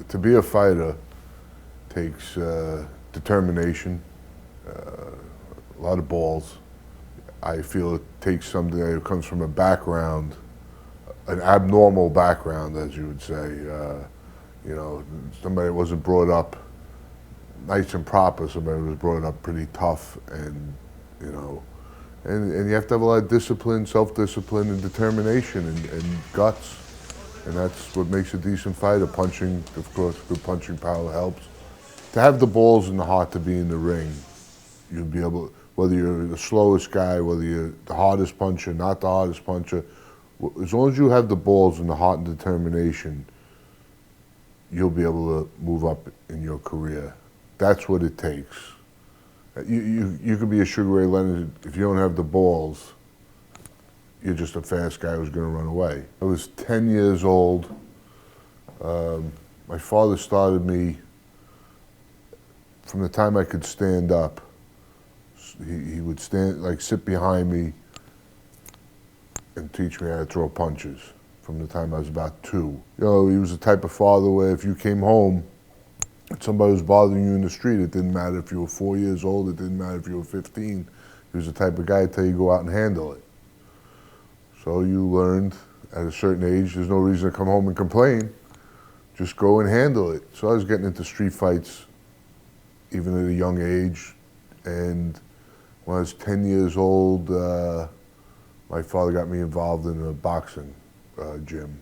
to be a fighter takes determination, a lot of balls. I feel it takes something that comes from a background, an abnormal background, as you would say. You know, somebody that wasn't brought up nice and proper, somebody who was brought up pretty tough, and you know, and you have to have a lot of discipline, self-discipline, and determination, and guts, and that's what makes a decent fighter. Punching, of course, good punching power helps. To have the balls and the heart to be in the ring, you'll be able, whether you're the slowest guy, whether you're the hardest puncher, not the hardest puncher, as long as you have the balls and the heart and determination, you'll be able to move up in your career. That's what it takes. You could be a Sugar Ray Leonard, if you don't have the balls, you're just a fast guy who's going to run away. I was 10 years old. My father started me from the time I could stand up. He would sit behind me and teach me how to throw punches from the time I was about 2. You know, he was the type of father where if you came home and somebody was bothering you in the street, it didn't matter if you were 4 years old, it didn't matter if you were 15. He was the type of guy to tell you go out and handle it. So you learned at a certain age, there's no reason to come home and complain. Just go and handle it. So I was getting into street fights even at a young age. And when I was 10 years old, my father got me involved in a boxing gym,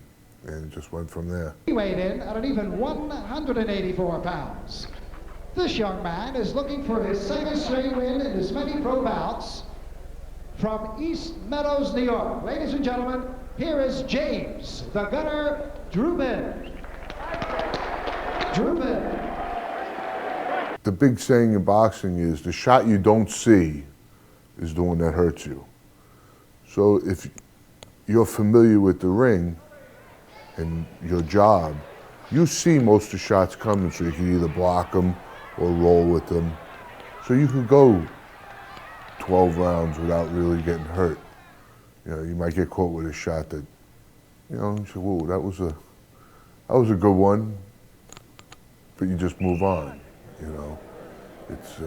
and it just went from there. He weighed in at an even 184 pounds. This young man is looking for his second straight win in as many pro bouts from East Meadows, New York. Ladies and gentlemen, here is James, the Gunner Drubin. Drubin. The big saying in boxing is, the shot you don't see is the one that hurts you. So if you're familiar with the ring and your job, you see most of the shots coming, so you can either block them or roll with them. So you can go 12 rounds without really getting hurt. You know, you might get caught with a shot that, you know, you say, whoa, that was a good one, but you just move on. You know, it's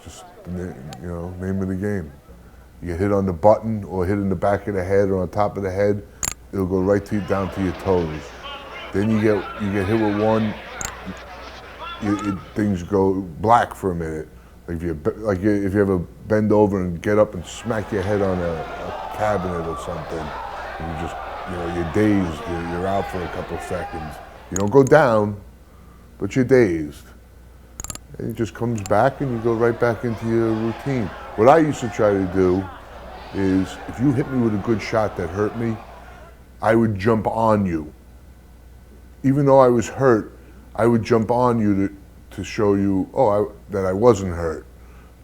just the name of the game. You get hit on the button or hit in the back of the head or on top of the head, it'll go right down to your toes. Then you get hit with one, things go black for a minute. Like if you ever bend over and get up and smack your head on a cabinet or something, and you're dazed. You're out for a couple of seconds. You don't go down, but you're dazed. And it just comes back and you go right back into your routine. What I used to try to do is, if you hit me with a good shot that hurt me, I would jump on you. Even though I was hurt, I would jump on you to show you, that I wasn't hurt.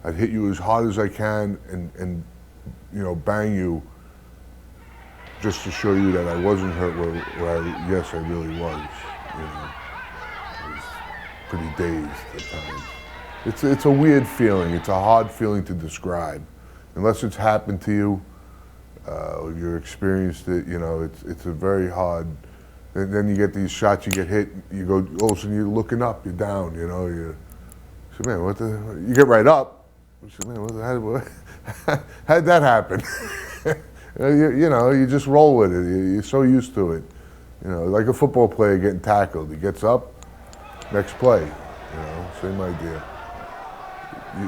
I'd hit you as hard as I can and bang you just to show you that I wasn't hurt yes, I really was. You know, I was pretty dazed at times. It's a weird feeling. It's a hard feeling to describe. Unless it's happened to you, or you've experienced it, you know, it's a very hard. And then you get these shots, you get hit, you go, all of a sudden you're looking up, you're down, you know, you say, man, you get right up. You say, man, how'd that happen? You just roll with it. You're so used to it. You know, like a football player getting tackled. He gets up, next play. You know, same idea.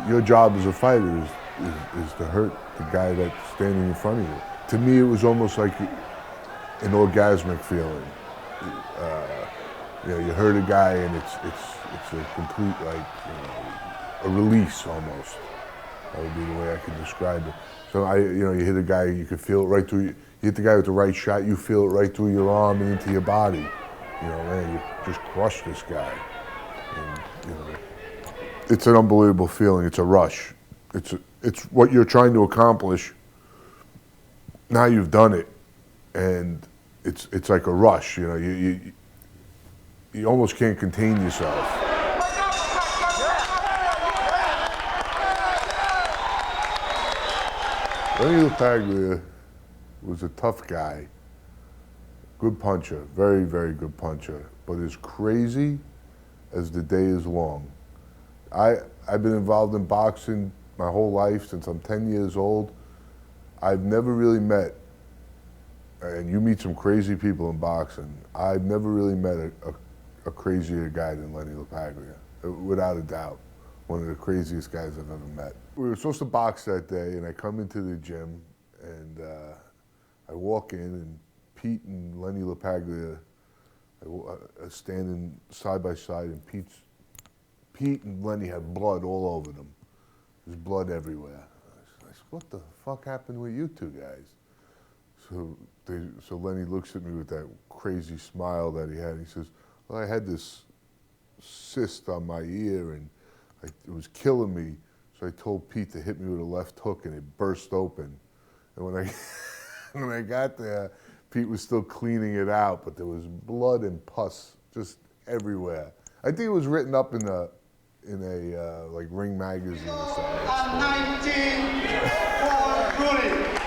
Your job as a fighter is to hurt the guy that's standing in front of you. To me, it was almost like an orgasmic feeling. You hurt a guy and it's a complete, a release almost. That would be the way I could describe it. So you hit a guy, you could feel it right through you. You hit the guy with the right shot, you feel it right through your arm and into your body. You know, man, you just crushed this guy. And, it's an unbelievable feeling. It's a rush. It's what you're trying to accomplish. Now you've done it, and it's like a rush. You know, you almost can't contain yourself. Lenny LaPaglia was a tough guy, good puncher, very, very good puncher. but as crazy as the day is long. I've been involved in boxing my whole life since I'm 10 years old. I've never really met, and you meet some crazy people in boxing, I've never really met a crazier guy than Lenny LaPaglia, without a doubt. One of the craziest guys I've ever met. We were supposed to box that day, and I come into the gym, and I walk in, and Pete and Lenny LaPaglia are standing side by side, and Pete and Lenny have blood all over them. There's blood everywhere. I said, what the fuck happened with you two guys? So Lenny looks at me with that crazy smile that he had. He says, well, I had this cyst on my ear, and it was killing me. So I told Pete to hit me with a left hook, and it burst open. And when I got there, Pete was still cleaning it out, but there was blood and pus just everywhere. I think it was written up in a like Ring magazine or something. 19 for Rooney.